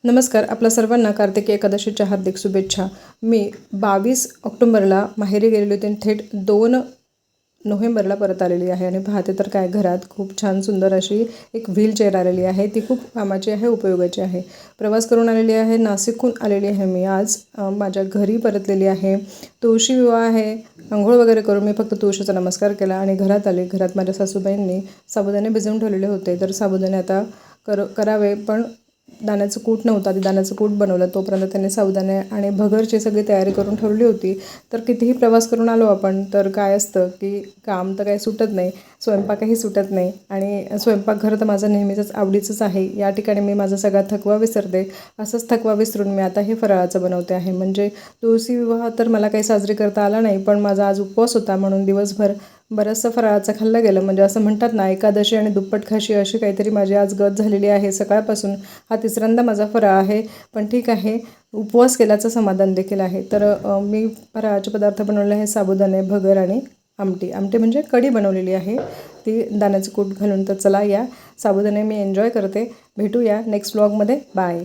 नमस्कार. आपल्या सर्वांना कार्तिकी एकादशीच्या हार्दिक शुभेच्छा. मी 22 ऑक्टोबरला माहेरी गेलेली होती आणि थेट 2 नोव्हेंबरला परत आलेली आहे आणि पाहते तर काय, घरात खूप छान सुंदर अशी एक व्हीलचेअर आलेली आहे. ती खूप कामाची आहे, उपयोगाची आहे. प्रवास करून आलेली आहे, नाशिकहून आलेली आहे मी आज. माझ्या घरी परतलेली आहे. तुळशी विवाह आहे. अंघोळ वगैरे करून मी फक्त तुळशीचा नमस्कार केला आणि घरात आले. घरात माझ्या सासूबाईंनी साबुदाणे भिजवून ठेवलेले होते, तर साबुदाणे आता करावे, पण दाण्याचं कूट नव्हतं. आधी दाण्याचं कूट बनवलं, तोपर्यंत त्यांनी साबुदाणे आणि भगरची सगळी तयारी करून ठेवली होती. तर कितीही प्रवास करून आलो आपण, तर काय असतं की काम तर काही सुटत नाही, स्वयंपाकही सुटत नाही. आणि स्वयंपाकघर तर माझं नेहमीचंच आवडीचंच आहे. या ठिकाणी मी माझा सगळा थकवा विसरते. असंच थकवा विसरून मी आता हे फराळाचं बनवते आहे. म्हणजे तुळशी विवाह तर मला काही साजरी करता आला नाही, पण माझा आज उपवास होता म्हणून दिवसभर बरंचसं फराळाचं खाल्लं गेलं. म्हणजे असं म्हणतात ना, एकादशी आणि दुप्पट खाशी, अशी काहीतरी माझी आज गत झालेली आहे. सकाळपासून हा तिसऱ्यांदा माझा फराळ आहे, पण ठीक आहे, उपवास केल्याचं समाधान देखील आहे. तर मी फराळाचे पदार्थ बनवले आहे: साबुदाणे, भगर आणि आमटी. आमटी म्हणजे कढी बनवलेली आहे, ती दाण्याचं कूट घालून. तर चला, या साबुदाणे मी एन्जॉय करते. भेटूया नेक्स्ट व्लॉगमध्ये. बाय.